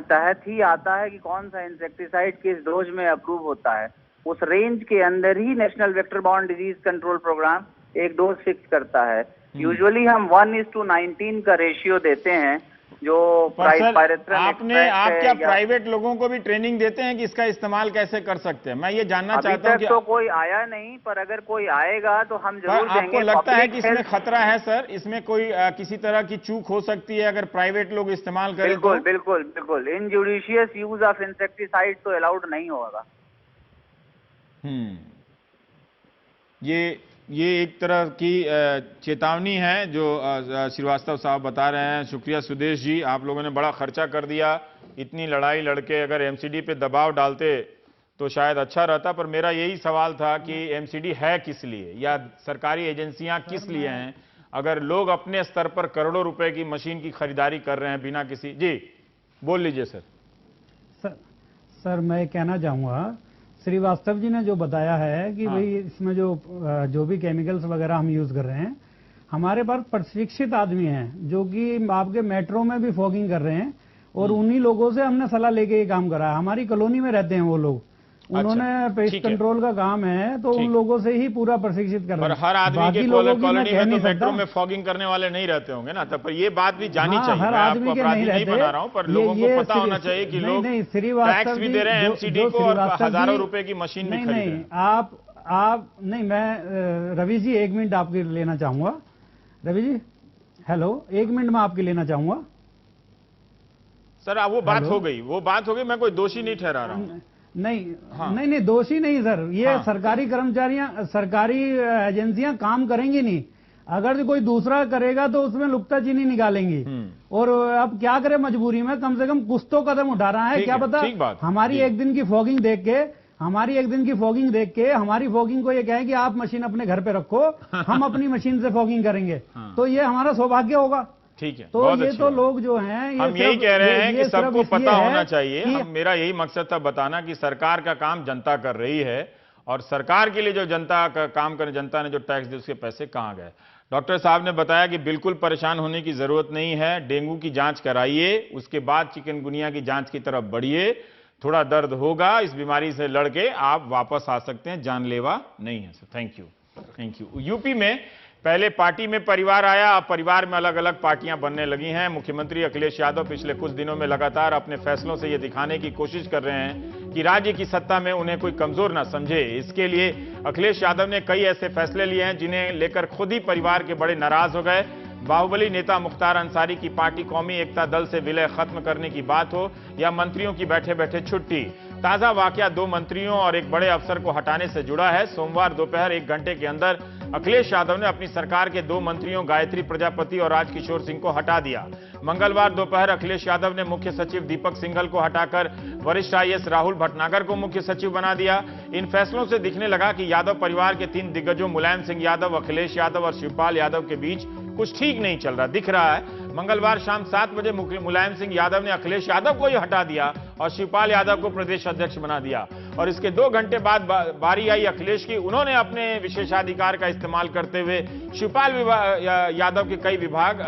तहत ही आता है कि कौन सा इंसेक्टिसाइड किस डोज में अप्रूव होता है। उस रेंज के अंदर ही national vector borne disease control programme एक डोज फिक्स करता है। यूजुअली हम 1:19 का रेशियो देते हैं। जो आप क्या प्राइवेट लोगों को भी ट्रेनिंग देते हैं कि इसका इस्तेमाल कैसे कर सकते हैं? मैं ये जानना चाहता हूं कि तो कोई आया नहीं, पर अगर कोई आएगा तो हम जरूर देंगे। आपको लगता है कि इसमें खतरा है सर? इसमें कोई किसी तरह की चूक हो सकती है अगर प्राइवेट लोग इस्तेमाल करें? बिल्कुल इनजुडिशियस यूज ऑफ इंसेक्टिसाइड तो अलाउड नहीं होगा। ये एक तरह की चेतावनी है जो श्रीवास्तव साहब बता रहे हैं। शुक्रिया सुदेश जी, आप लोगों ने बड़ा खर्चा कर दिया। इतनी लड़ाई लड़के अगर एमसीडी पे दबाव डालते तो शायद अच्छा रहता। पर मेरा यही सवाल था कि एमसीडी है किस लिए, या सरकारी एजेंसियां किस लिए हैं, अगर लोग अपने स्तर पर करोड़ों रुपए की मशीन की खरीदारी कर रहे हैं बिना किसी। जी बोल लीजिए सर। सर मैं कहना चाहूँगा, श्रीवास्तव जी ने जो बताया है कि भाई इसमें जो भी केमिकल्स वगैरह हम यूज कर रहे हैं, हमारे पास प्रशिक्षित आदमी हैं जो कि आपके मेट्रो में भी फॉगिंग कर रहे हैं, और उन्हीं लोगों से हमने सलाह लेके ये काम करा है। हमारी कॉलोनी में रहते हैं वो लोग, उन्होंने पेस्ट कंट्रोल का काम है, तो उन लोगों से ही पूरा प्रशिक्षित कर रहे हैं। हर आदमी के कॉलोनी में तो मेट्रो में फॉगिंग करने वाले नहीं रहते होंगे ना, तब पर ये बात भी जानी चाहिए। हर आदमी के नहीं रहते, बना रहा हूं, पर लोगों को पता होना चाहिए कि लोग टैक्स भी दे रहे हैं एमसीडी को और हजारों रुपए की मशीन भी खरीद रहे हैं। आप नहीं, मैं रवि जी 1 मिनट आपके लेना चाहूंगा। रवि जी हेलो, 1 मिनट में आपके लेना चाहूंगा सर। वो बात हो गई, मैं कोई दोषी नहीं ठहरा रहा हूं। नहीं, दोषी नहीं सर। ये सरकारी कर्मचारियां, सरकारी एजेंसियां काम करेंगी नहीं। अगर कोई दूसरा करेगा तो उसमें नुक्ताचीनी निकालेंगी। और अब क्या करे, मजबूरी में कम से कम कुछ तो कदम उठा रहा है। क्या पता हमारी एक दिन की फॉगिंग देख के हमारी फॉगिंग को ये कहें कि आप मशीन अपने घर पे रखो, हम अपनी मशीन से फॉगिंग करेंगे, तो ये हमारा सौभाग्य होगा। ठीक है, तो ये तो लोग जो हैं, हम यही कह रहे हैं कि सबको पता होना चाहिए। मेरा यही मकसद था बताना कि सरकार का काम जनता कर रही है और सरकार के लिए जो जनता का काम करे, जनता ने जो टैक्स दिए उसके पैसे कहां गए। डॉक्टर साहब ने बताया कि बिल्कुल परेशान होने की जरूरत नहीं है, डेंगू की जांच कराइए, उसके बाद चिकनगुनिया की जांच की तरफ बढ़िए। थोड़ा दर्द होगा, इस बीमारी से लड़के आप वापस आ सकते हैं, जानलेवा नहीं है। Sir thank you. यूपी में पहले पार्टी में परिवार आया, अब परिवार में अलग अलग पार्टियां बनने लगी हैं। मुख्यमंत्री अखिलेश यादव पिछले कुछ दिनों में लगातार अपने फैसलों से यह दिखाने की कोशिश कर रहे हैं कि राज्य की सत्ता में उन्हें कोई कमजोर ना समझे। इसके लिए अखिलेश यादव ने कई ऐसे फैसले लिए हैं जिन्हें लेकर खुद ही परिवार के बड़े नाराज हो गए। बाहुबली नेता मुख्तार अंसारी की पार्टी कौमी एकता दल से विलय खत्म करने की बात हो या मंत्रियों की बैठे बैठे छुट्टी, ताजा वाकया 2 मंत्रियों और एक बड़े अफसर को हटाने से जुड़ा है। सोमवार दोपहर 1 घंटे के अंदर अखिलेश यादव ने अपनी सरकार के 2 मंत्रियों गायत्री प्रजापति और राजकिशोर सिंह को हटा दिया। मंगलवार दोपहर अखिलेश यादव ने मुख्य सचिव दीपक सिंघल को हटाकर वरिष्ठ आईएएस राहुल भटनागर को मुख्य सचिव बना दिया। इन फैसलों से दिखने लगा कि यादव परिवार के 3 दिग्गजों मुलायम सिंह यादव, अखिलेश यादव और शिवपाल यादव के बीच कुछ ठीक नहीं चल रहा दिख रहा है। मंगलवार शाम 7 बजे मुलायम सिंह यादव ने अखिलेश यादव को ही हटा दिया और शिवपाल यादव को प्रदेश अध्यक्ष बना दिया और इसके 2 घंटे बाद बारी आई अखिलेश की। उन्होंने अपने विशेषाधिकार का इस्तेमाल करते हुए शिवपाल यादव के कई विभाग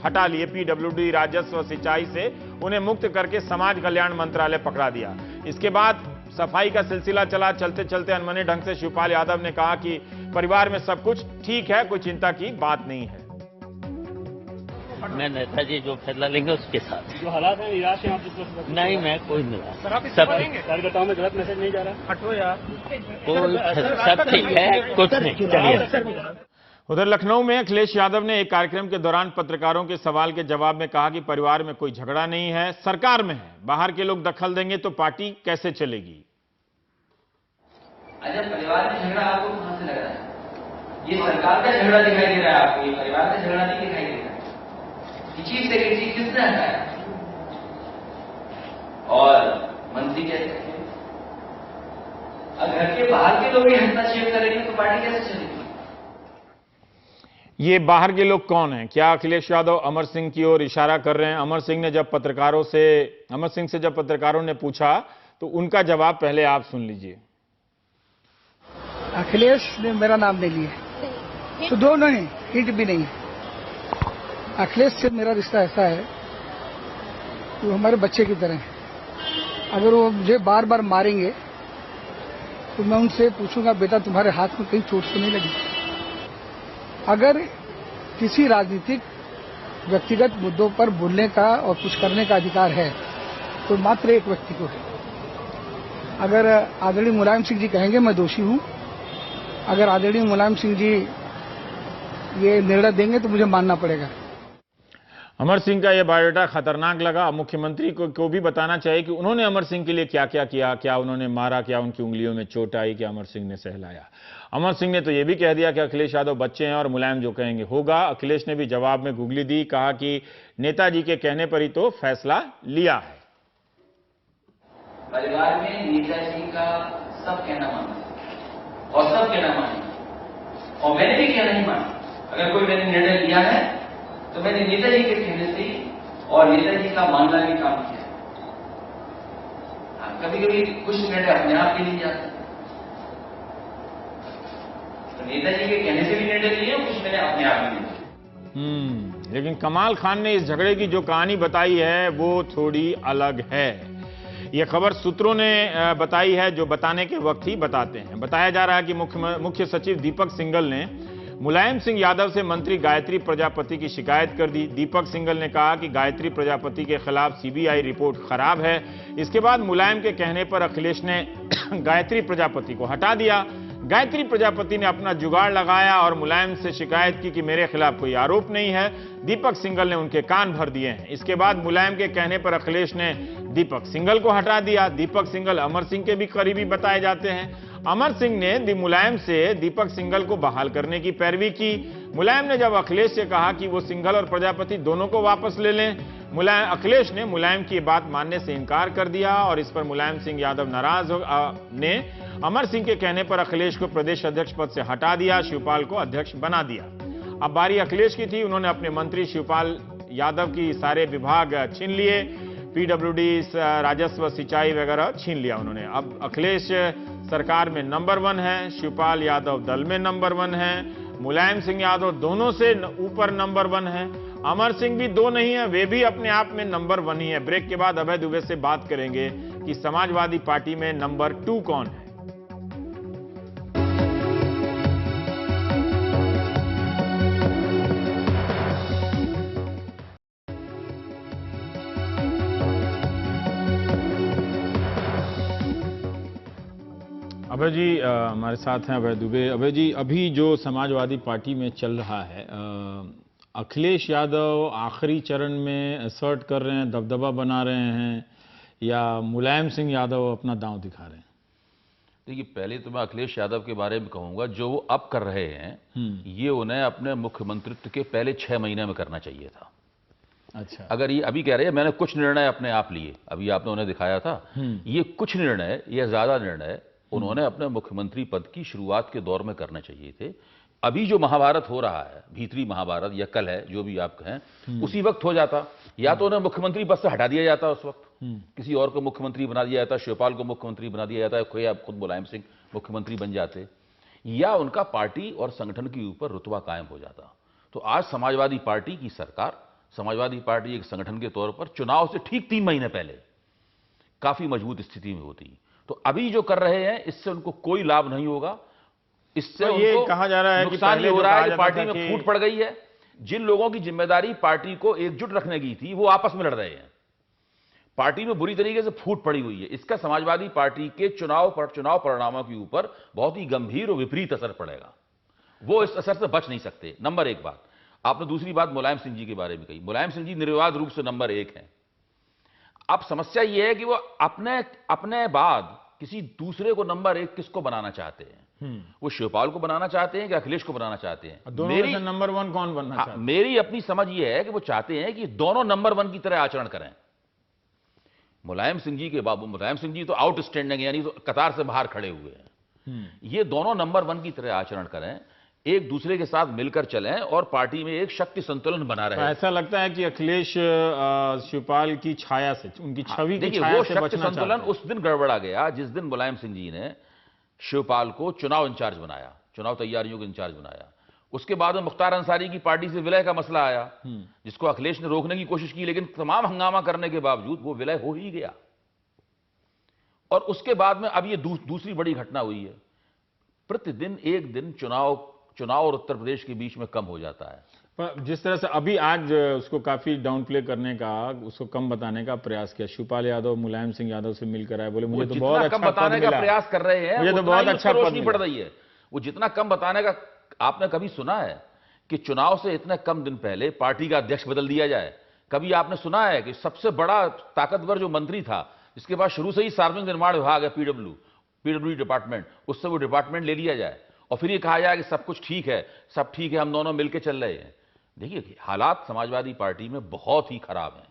हटा लिए। पीडब्ल्यूडी, राजस्व, सिंचाई से उन्हें मुक्त करके समाज कल्याण मंत्रालय पकड़ा दिया। इसके बाद सफाई का सिलसिला चला। चलते चलते अनमने ढंग से शिवपाल यादव ने कहा कि परिवार में सब कुछ ठीक है, कोई चिंता की बात नहीं है। मैं नेताजी जो फैसला लेंगे उसके साथ। जो हालात हैं निराश हैं आप? नहीं, मैं कोई निराश। सब कार्यकर्ताओं में गलत मैसेज नहीं जा रहा? हटो यार, सब ठीक है, कुछ नहीं, चलिए। उधर लखनऊ में अखिलेश यादव ने एक कार्यक्रम के दौरान पत्रकारों के सवाल के जवाब में कहा कि परिवार में कोई झगड़ा नहीं है, सरकार में है, बाहर के लोग दखल देंगे तो पार्टी कैसे चलेगी। अच्छा, परिवार में झगड़ा आपको कहां से लग रहा है? ये सरकार का झगड़ा दिखाई दे रहा है आपको, ये परिवार का झगड़ा नहीं दिखाई दे रहा है। चीफ सेक्रेटरी किसने हटाया और मंत्री कैसे? अब घर के बाहर के लोग ही हस्तक्षेप करेंगे तो पार्टी कैसे चलेगी? ये बाहर के लोग कौन हैं? क्या अखिलेश यादव अमर सिंह की ओर इशारा कर रहे हैं? अमर सिंह से जब पत्रकारों ने पूछा तो उनका जवाब पहले आप सुन लीजिए। अखिलेश ने मेरा नाम नहीं लिया, तो दोनों ही हिट भी नहीं है। अखिलेश से मेरा रिश्ता ऐसा है कि वो हमारे बच्चे की तरह है। अगर वो मुझे बार बार मारेंगे तो मैं उनसे पूछूंगा, बेटा तुम्हारे हाथ में कहीं चोट तो नहीं लगी? अगर किसी राजनीतिक व्यक्तिगत मुद्दों पर बोलने का और कुछ करने का अधिकार है तो मात्र एक व्यक्ति को है। अगर आदरणीय मुलायम सिंह जी कहेंगे मैं दोषी हूं, अगर आदरणीय मुलायम सिंह जी ये निर्णय देंगे तो मुझे मानना पड़ेगा। अमर सिंह का यह बायोडाटा खतरनाक लगा। मुख्यमंत्री को भी बताना चाहिए कि उन्होंने अमर सिंह के लिए क्या क्या किया, क्या उन्होंने मारा, क्या उनकी उंगलियों में चोट आई, क्या अमर सिंह ने सहलाया। अमर सिंह ने तो यह भी कह दिया कि अखिलेश यादव बच्चे हैं और मुलायम जो कहेंगे होगा। अखिलेश ने भी जवाब में गुगली दी, कहा कि नेताजी के कहने पर ही तो फैसला लिया है। परिवार में नेताजी का सब कहना माना और सब कहना माना और मैंने भी कहना ही माना। अगर कोई मैंने निर्णय लिया है तो मैंने नेताजी के कहने से और नेताजी का मानना भी काम किया। कभी कभी कुछ निर्णय अपने आप ले लिए जाते हैं, तो नेताजी के कहने से भी निर्णय लिए, कुछ मैंने अपने आप भी लिए। लेकिन कमाल खान ने इस झगड़े की जो कहानी बताई है वो थोड़ी अलग है। यह खबर सूत्रों ने बताई है जो बताने के वक्त ही बताते हैं। बताया जा रहा है कि मुख्य सचिव दीपक सिंघल ने मुलायम सिंह यादव से मंत्री गायत्री प्रजापति की शिकायत कर दी। दीपक सिंघल ने कहा कि गायत्री प्रजापति के खिलाफ सीबीआई रिपोर्ट खराब है। इसके बाद मुलायम के कहने पर अखिलेश ने गायत्री प्रजापति को हटा दिया। गायत्री प्रजापति ने अपना जुगाड़ लगाया और मुलायम से शिकायत की कि मेरे खिलाफ कोई आरोप नहीं है। दीपक सिंघल ने उनके कान भर दिए हैं। इसके बाद मुलायम के कहने पर अखिलेश ने दीपक सिंघल को हटा दिया। दीपक सिंघल अमर सिंह के भी करीबी बताए जाते हैं। अमर सिंह ने मुलायम से दीपक सिंघल को बहाल करने की पैरवी की। मुलायम ने जब अखिलेश से कहा कि वो सिंघल और प्रजापति दोनों को वापस ले लें, अखिलेश ने मुलायम की बात मानने से इनकार कर दिया और इस पर मुलायम सिंह यादव नाराज ने अमर सिंह के कहने पर अखिलेश को प्रदेश अध्यक्ष पद से हटा दिया, शिवपाल को अध्यक्ष बना दिया। अब बारी अखिलेश की थी। उन्होंने अपने मंत्री शिवपाल यादव की सारे विभाग छीन लिए, पीडब्ल्यूडी, राजस्व, सिंचाई वगैरह छीन लिया उन्होंने। अब अखिलेश सरकार में नंबर 1 है, शिवपाल यादव दल में नंबर 1 है, मुलायम सिंह यादव दोनों से ऊपर नंबर 1 है, अमर सिंह भी 2 नहीं है, वे भी अपने आप में नंबर 1 ही है। ब्रेक के बाद अभय दुबे से बात करेंगे कि समाजवादी पार्टी में नंबर 2 कौन है। अभय जी हमारे साथ हैं अभय दुबे। अभय जी, अभी जो समाजवादी पार्टी में चल रहा है, अखिलेश यादव आखिरी चरण में असर्ट कर रहे हैं, दबदबा बना रहे हैं, या मुलायम सिंह यादव अपना दांव दिखा रहे हैं? देखिए, पहले तो मैं अखिलेश यादव के बारे में कहूंगा, जो वो अब कर रहे हैं ये उन्हें अपने मुख्यमंत्रित्व के पहले 6 महीने में करना चाहिए था। अच्छा, अगर ये अभी कह रहे हैं मैंने कुछ निर्णय अपने आप लिए, अभी आपने उन्हें दिखाया था, ये कुछ निर्णय या ज्यादा निर्णय उन्होंने अपने मुख्यमंत्री पद की शुरुआत के दौर में करने चाहिए थे। अभी जो महाभारत हो रहा है, भीतरी महाभारत या कल है, जो भी आप कहें, उसी वक्त हो जाता। या तो उन्हें मुख्यमंत्री पद से हटा दिया जाता, उस वक्त किसी और को मुख्यमंत्री बना दिया जाता, शिवपाल को मुख्यमंत्री बना दिया जाता, कोई आप खुद मुलायम सिंह मुख्यमंत्री बन जाते, या उनका पार्टी और संगठन के ऊपर रुतबा कायम हो जाता। तो आज समाजवादी पार्टी की सरकार, समाजवादी पार्टी एक संगठन के तौर पर चुनाव से ठीक 3 महीने पहले काफी मजबूत स्थिति में होती। तो अभी जो कर रहे हैं इससे उनको कोई लाभ नहीं होगा। इससे तो ये कहा जा रहा है कि नुकसान ये हो रहा है कि पार्टी में कि फूट पड़ गई है। जिन लोगों की जिम्मेदारी पार्टी को एकजुट रखने की थी वो आपस में लड़ रहे हैं। पार्टी में बुरी तरीके से फूट पड़ी हुई है। इसका समाजवादी पार्टी के चुनाव परिणामों के ऊपर बहुत ही गंभीर और विपरीत असर पड़ेगा। वो इस असर से बच नहीं सकते। नंबर 1 बात। आपने दूसरी बात मुलायम सिंह जी के बारे में कही। मुलायम सिंह जी निर्विवाद रूप से नंबर 1 है। अब समस्या यह है कि वो अपने बाद किसी दूसरे को नंबर 1 किसको बनाना चाहते हैं। वो शिवपाल को बनाना चाहते हैं कि अखिलेश को बनाना चाहते हैं? मेरी नंबर 1 कौन बनना चाहते हैं? मेरी अपनी समझ यह है कि वो चाहते हैं कि दोनों नंबर 1 की तरह आचरण करें। मुलायम सिंह जी के बाबू, मुलायम सिंह जी तो आउटस्टैंडिंग यानी तो कतार से बाहर खड़े हुए हैं। ये दोनों नंबर 1 की तरह आचरण करें, एक दूसरे के साथ मिलकर चलें और पार्टी में एक शक्ति संतुलन बना रहे। ऐसा लगता है कि अखिलेश शिवपाल की छाया से, उनकी छवि की छाया से बचना चाहते हैं। संतुलन उस दिन गड़बड़ा गया जिस दिन मुलायम सिंह जी ने शिवपाल को चुनाव इंचार्ज बनाया, चुनाव तैयारियों के इंचार्ज बनाया। उसके बाद में मुख्तार अंसारी की पार्टी से विलय का मसला आया, जिसको अखिलेश ने रोकने की कोशिश की, लेकिन तमाम हंगामा करने के बावजूद वो विलय हो ही गया। और उसके बाद में अब ये दूसरी बड़ी घटना हुई है। प्रतिदिन एक दिन चुनाव और उत्तर प्रदेश के बीच में कम हो जाता है। पर जिस तरह से अभी आज उसको काफी डाउन प्ले करने का, उसको कम बताने का प्रयास किया, शिवपाल यादव मुलायम सिंह यादव से मिलकर आए, बोले मुझे तो बहुत अच्छा कम बताने का प्रयास कर रहे हैं, मुझे तो बहुत अच्छा पद नहीं पड़ रही है। वो जितना कम बताने का, आपने कभी सुना है कि चुनाव से इतने कम दिन पहले पार्टी का अध्यक्ष बदल दिया जाए? कभी आपने सुना है कि सबसे बड़ा ताकतवर जो मंत्री था, जिसके पास शुरू से ही सार्वजनिक निर्माण विभाग है, पीडब्ल्यू डिपार्टमेंट, उससे वो डिपार्टमेंट ले लिया जाए और फिर ये कहा जाए कि सब कुछ ठीक है, सब ठीक है, हम दोनों मिलकर चल रहे हैं? देखिए, हालात समाजवादी पार्टी में बहुत ही खराब हैं।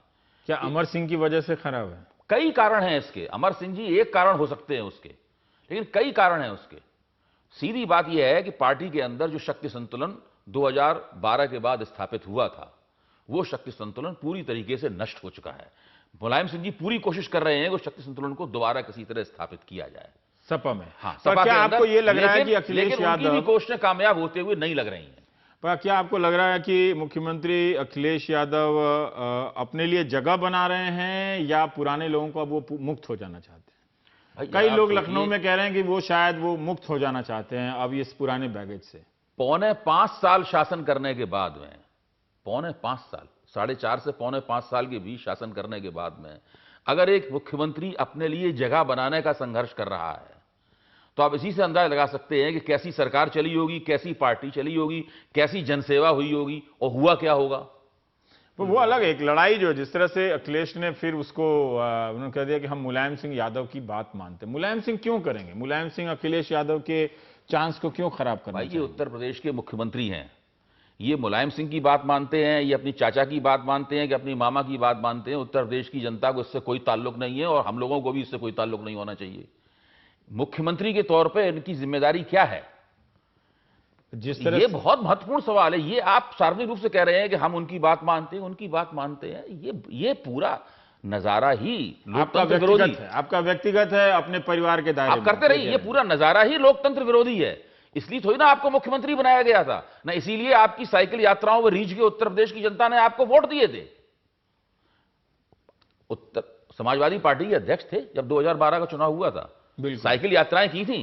क्या अमर सिंह की वजह से खराब है? कई कारण हैं इसके। अमर सिंह जी एक कारण हो सकते हैं उसके, लेकिन कई कारण हैं उसके। सीधी बात यह है कि पार्टी के अंदर जो शक्ति संतुलन 2012 के बाद स्थापित हुआ था, वो शक्ति संतुलन पूरी तरीके से नष्ट हो चुका है। मुलायम सिंह जी पूरी कोशिश कर रहे हैं कि शक्ति संतुलन को दोबारा किसी तरह स्थापित किया जाए सपा में। हाँ, पर क्या आपको ये लग रहा है कि अखिलेश यादव की कोशिशें कामयाब होते हुए नहीं लग रही हैं? पर क्या आपको लग रहा है कि मुख्यमंत्री अखिलेश यादव अपने लिए जगह बना रहे हैं या पुराने लोगों को अब वो मुक्त हो जाना चाहते हैं? कई लोग लखनऊ में कह रहे हैं कि वो शायद वो मुक्त हो जाना चाहते हैं अब इस पुराने बैगेज से। 4.25 साल शासन करने के बाद में, 4.25 साल, 4.5 से 4.25 साल के बीच शासन करने के बाद में अगर एक मुख्यमंत्री अपने लिए जगह बनाने का संघर्ष कर रहा है, तो आप इसी से अंदाजा लगा सकते हैं कि कैसी सरकार चली होगी, कैसी पार्टी चली होगी, कैसी जनसेवा हुई होगी और हुआ क्या होगा। तो वो अलग एक लड़ाई जो जिस तरह से अखिलेश ने फिर उसको उन्होंने कह दिया कि हम मुलायम सिंह यादव की बात मानते हैं। मुलायम सिंह क्यों करेंगे? मुलायम सिंह अखिलेश यादव के चांस को क्यों खराब करना? भाई, ये उत्तर प्रदेश के मुख्यमंत्री हैं, ये मुलायम सिंह की बात मानते हैं, ये अपनी चाचा की बात मानते हैं कि अपनी मामा की बात मानते हैं। उत्तर प्रदेश की जनता को इससे कोई ताल्लुक नहीं है और हम लोगों को भी इससे कोई ताल्लुक नहीं होना चाहिए। मुख्यमंत्री के तौर पे इनकी जिम्मेदारी क्या है? जिस तरह ये बहुत महत्वपूर्ण सवाल है। ये आप सार्वजनिक रूप से कह रहे हैं कि हम उनकी बात मानते हैं, उनकी बात मानते हैं, ये पूरा नजारा ही आपका लोकतंत्र विरोधी है, आपका व्यक्तिगत है, अपने परिवार के दायरे आप करते रहिए। ये पूरा नजारा ही लोकतंत्र विरोधी है। इसलिए थोड़ी ना आपको मुख्यमंत्री बनाया गया था ना, इसीलिए आपकी साइकिल यात्राओं में रीझ के उत्तर प्रदेश की जनता ने आपको वोट दिए थे। समाजवादी पार्टी के अध्यक्ष थे जब 2012 का चुनाव हुआ था, साइकिल यात्राएं की थी।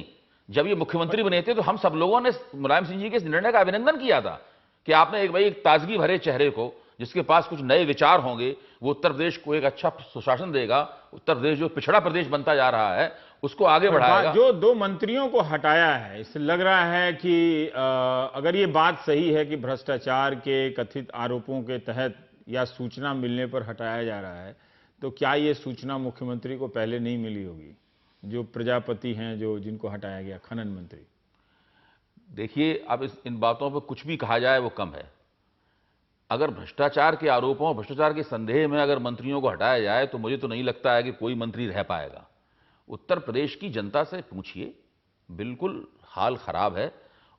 जब ये मुख्यमंत्री बने थे तो हम सब लोगों ने मुलायम सिंह जी के इस निर्णय का अभिनंदन किया था कि आपने एक ताजगी भरे चेहरे को, जिसके पास कुछ नए विचार होंगे, वो उत्तर प्रदेश को एक अच्छा सुशासन देगा। उत्तर प्रदेश जो पिछड़ा प्रदेश बनता जा रहा है उसको आगे बढ़ाएगा। जो 2 मंत्रियों को हटाया है, इससे लग रहा है कि अगर ये बात सही है कि भ्रष्टाचार के कथित आरोपों के तहत या सूचना मिलने पर हटाया जा रहा है, तो क्या ये सूचना मुख्यमंत्री को पहले नहीं मिली होगी? जो प्रजापति हैं, जो जिनको हटाया गया, खनन मंत्री। देखिए, अब इन बातों पर कुछ भी कहा जाए वो कम है। अगर भ्रष्टाचार के आरोपों, भ्रष्टाचार के संदेह में अगर मंत्रियों को हटाया जाए तो मुझे तो नहीं लगता है कि कोई मंत्री रह पाएगा। उत्तर प्रदेश की जनता से पूछिए, बिल्कुल हाल खराब है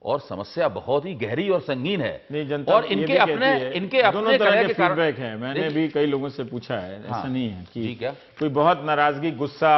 और समस्या बहुत ही गहरी और संगीन है। नहीं, जनता और इनके अपने दोनों तरह के फीडबैक है। मैंने भी कई लोगों से पूछा है, ऐसा नहीं है कि क्या कोई बहुत नाराजगी, गुस्सा।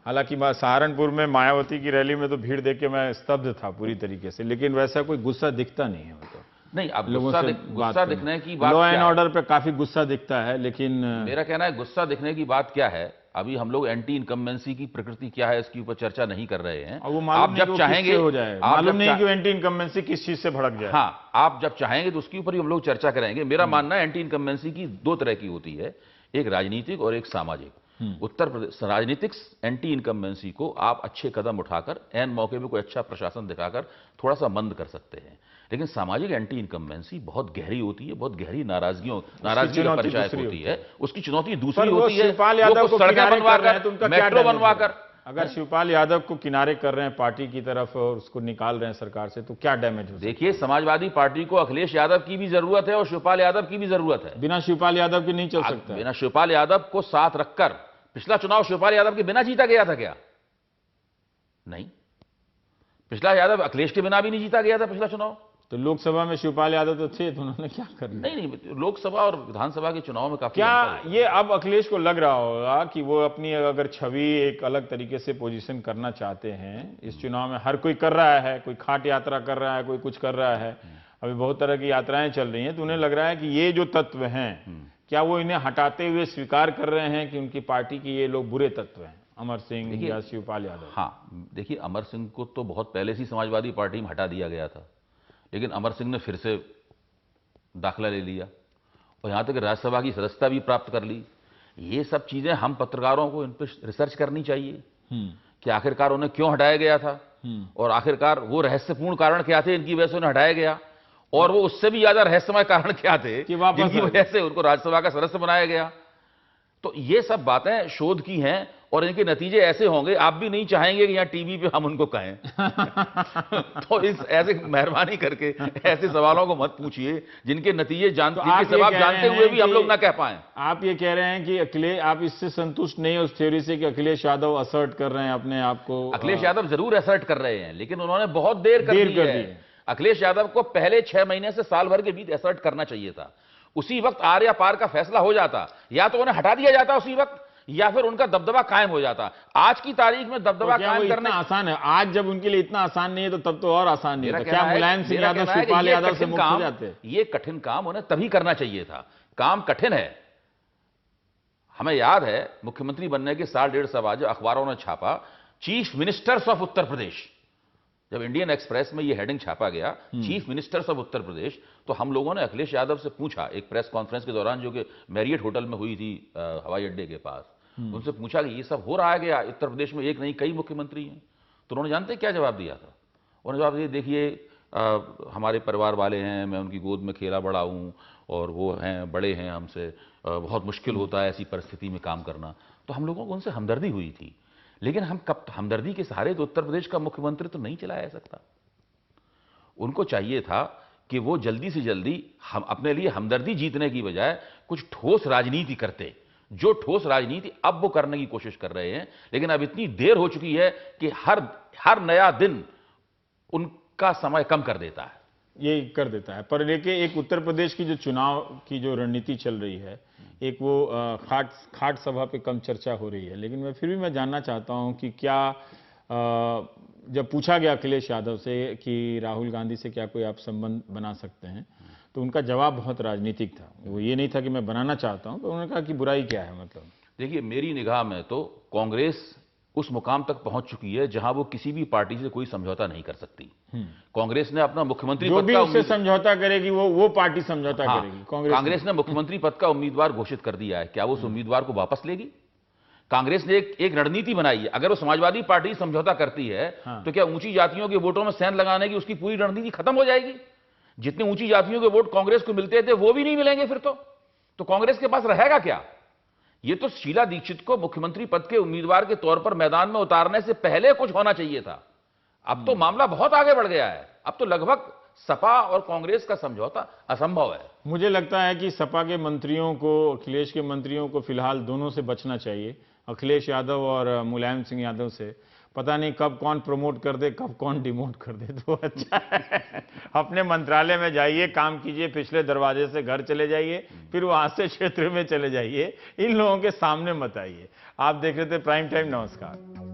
हालांकि सहारनपुर में मायावती की रैली में तो भीड़ देख के मैं स्तब्ध था पूरी तरीके से, लेकिन वैसा कोई गुस्सा दिखता नहीं है। तो नहीं, अब गुस्सा दिखने की बात, लॉ एंड ऑर्डर पे काफी गुस्सा दिखता है, लेकिन मेरा कहना है गुस्सा दिखने की बात क्या है, अभी हम लोग एंटी इनकम्बेंसी की प्रकृति क्या है इसके ऊपर चर्चा नहीं कर रहे हैं। वो आप जब चाहेंगे हो जाए, मालूम नहीं कि एंटी इनकम्बेंसी किस चीज से भड़क जाए। हाँ, आप जब चाहेंगे तो उसके ऊपर ही हम लोग चर्चा करेंगे। मेरा मानना है एंटी इनकम्बेंसी की 2 तरह की होती है, एक राजनीतिक और एक सामाजिक। उत्तर प्रदेश राजनीतिक एंटी इनकम्बेंसी को आप अच्छे कदम उठाकर एन मौके पे कोई अच्छा प्रशासन दिखाकर थोड़ा सा मंद कर सकते हैं, लेकिन सामाजिक एंटी इनकम्बेंसी बहुत गहरी होती है, बहुत गहरी नाराजगी का परिचायक होती है। उसकी चुनौती दूसरी होती है, वो सड़कें बनवाकर, मेट्रो बनवाकर। अगर शिवपाल यादव को किनारे कर रहे हैं पार्टी की तरफ और उसको निकाल रहे हैं सरकार से, तो क्या डैमेज हो? देखिए, समाजवादी पार्टी को अखिलेश यादव की भी जरूरत है और शिवपाल यादव की भी जरूरत है। बिना शिवपाल यादव के नहीं चल सकता। बिना शिवपाल यादव को साथ रखकर, पिछला चुनाव शिवपाल यादव के बिना जीता गया था क्या? नहीं, पिछला यादव अखिलेश के बिना भी नहीं जीता गया था पिछला चुनाव। तो लोकसभा में शिवपाल यादव तो थे, तो उन्होंने क्या कर लिया? नहीं, लोकसभा और विधानसभा के चुनाव में काफी क्या ये अब अखिलेश को लग रहा होगा कि वो अपनी अगर छवि एक अलग तरीके से पोजीशन करना चाहते हैं? इस चुनाव में हर कोई कर रहा है, कोई खाट यात्रा कर रहा है, कोई कुछ कर रहा है, अभी बहुत तरह की यात्राएं चल रही हैं, तो उन्हें लग रहा है कि ये जो तत्व हैं, क्या वो इन्हें हटाते हुए स्वीकार कर रहे हैं कि उनकी पार्टी के ये लोग बुरे तत्व हैं, अमर सिंह या शिवपाल यादव? हाँ, देखिए, अमर सिंह को तो बहुत पहले से समाजवादी पार्टी में हटा दिया गया था, लेकिन अमर सिंह ने फिर से दाखिला ले लिया और यहां तक राज्यसभा की सदस्यता भी प्राप्त कर ली। ये सब चीजें हम पत्रकारों को इन पर रिसर्च करनी चाहिए कि आखिरकार उन्हें क्यों हटाया गया था और आखिरकार वो रहस्यपूर्ण कारण क्या थे इनकी वजह से उन्हें हटाया गया, और वो उससे भी ज्यादा रहस्यमय कारण क्या थे जिनकी वजह से उनको राज्यसभा का सदस्य बनाया गया। तो ये सब बातें शोध की हैं और इनके नतीजे ऐसे होंगे, आप भी नहीं चाहेंगे कि यहाँ टीवी पे हम उनको कहें। तो ऐसे मेहरबानी करके ऐसे सवालों को मत पूछिए जिनके नतीजे जिनके जवाब जानते हुए भी हम लोग ना कह पाए। आप ये कह रहे हैं कि अखिलेश, आप इससे संतुष्ट नहीं हो उस थ्योरी से कि अखिलेश यादव असर्ट कर रहे हैं अपने आप को? अखिलेश यादव जरूर असर्ट कर रहे हैं, लेकिन उन्होंने बहुत देर कर दी है। अखिलेश यादव को पहले 6 महीने से साल भर के बीच असर्ट करना चाहिए था। उसी वक्त आर या पार का फैसला हो जाता, या तो उन्हें हटा दिया जाता उसी वक्त, या फिर उनका दबदबा कायम हो जाता। आज की तारीख में दबदबा कायम करना आसान है? आज जब उनके लिए इतना आसान नहीं है तो तब तो और आसान नहीं है। क्या मुलायम सिंह यादव शिवपाल यादव से मुक्त हो जाते? ये कठिन काम उन्हें तभी करना चाहिए था। काम कठिन है। हमें याद है मुख्यमंत्री बनने के साल 1.5 साल बाद अखबारों ने छापा, chief ministers of Uttar Pradesh. जब इंडियन एक्सप्रेस में ये हेडिंग छापा गया, chief ministers of Uttar Pradesh, तो हम लोगों ने अखिलेश यादव से पूछा एक प्रेस कॉन्फ्रेंस के दौरान जो कि मैरियट होटल में हुई थी हवाई अड्डे के पास, उनसे पूछा कि ये सब हो रहा है क्या उत्तर प्रदेश में? एक नहीं कई मुख्यमंत्री हैं। तो उन्होंने जानते क्या जवाब दिया था? उन्होंने जवाब दिया, देखिए हमारे परिवार वाले हैं, मैं उनकी गोद में खेला बड़ा हूँ और वो हैं, बड़े हैं हमसे, बहुत मुश्किल होता है ऐसी परिस्थिति में काम करना। तो हम लोगों को उनसे हमदर्दी हुई थी, लेकिन हम कब हमदर्दी के सहारे तो उत्तर प्रदेश का मुख्यमंत्री तो नहीं चलाया सकता। उनको चाहिए था कि वो जल्दी से जल्दी हम अपने लिए हमदर्दी जीतने की बजाय कुछ ठोस राजनीति करते, जो ठोस राजनीति अब वो करने की कोशिश कर रहे हैं। लेकिन अब इतनी देर हो चुकी है कि हर नया दिन उनका समय कम कर देता है। ये कर देता है। पर लेके एक उत्तर प्रदेश की जो चुनाव की जो रणनीति चल रही है, एक वो खाट सभा पे कम चर्चा हो रही है, लेकिन मैं फिर भी मैं जानना चाहता हूं कि क्या जब पूछा गया अखिलेश यादव से कि राहुल गांधी से क्या कोई आप संबंध बना सकते हैं, तो उनका जवाब बहुत राजनीतिक था। वो ये नहीं था कि मैं बनाना चाहता हूं, तो उन्होंने कहा कि बुराई क्या है। मतलब देखिए, मेरी निगाह में तो कांग्रेस उस मुकाम तक पहुंच चुकी है जहां वो किसी भी पार्टी से कोई समझौता नहीं कर सकती। कांग्रेस ने अपना मुख्यमंत्री जो पद भी का उससे समझौता करेगी वो पार्टी समझौता करेगी। कांग्रेस ने मुख्यमंत्री पद का उम्मीदवार घोषित कर दिया है, क्या वो उस उम्मीदवार को वापस लेगी? कांग्रेस ने एक रणनीति बनाई है। अगर वो समाजवादी पार्टी समझौता करती है तो क्या ऊंची जातियों के वोटों में सेंध लगाने की उसकी पूरी रणनीति खत्म हो जाएगी? जितने ऊंची जातियों के वोट कांग्रेस को मिलते थे वो भी नहीं मिलेंगे फिर तो कांग्रेस के पास रहेगा क्या? ये तो शीला दीक्षित को मुख्यमंत्री पद के उम्मीदवार के तौर पर मैदान में उतारने से पहले कुछ होना चाहिए था। अब तो मामला बहुत आगे बढ़ गया है। अब तो लगभग सपा और कांग्रेस का समझौता असंभव है। मुझे लगता है कि सपा के मंत्रियों को, अखिलेश के मंत्रियों को फिलहाल दोनों से बचना चाहिए, अखिलेश यादव और मुलायम सिंह यादव से। पता नहीं कब कौन प्रमोट कर दे, कब कौन डिमोट कर दे। तो अच्छा है, अपने मंत्रालय में जाइए, काम कीजिए, पिछले दरवाजे से घर चले जाइए, फिर वहां से क्षेत्र में चले जाइए, इन लोगों के सामने मत आइए। आप देख रहे थे प्राइम टाइम। नमस्कार।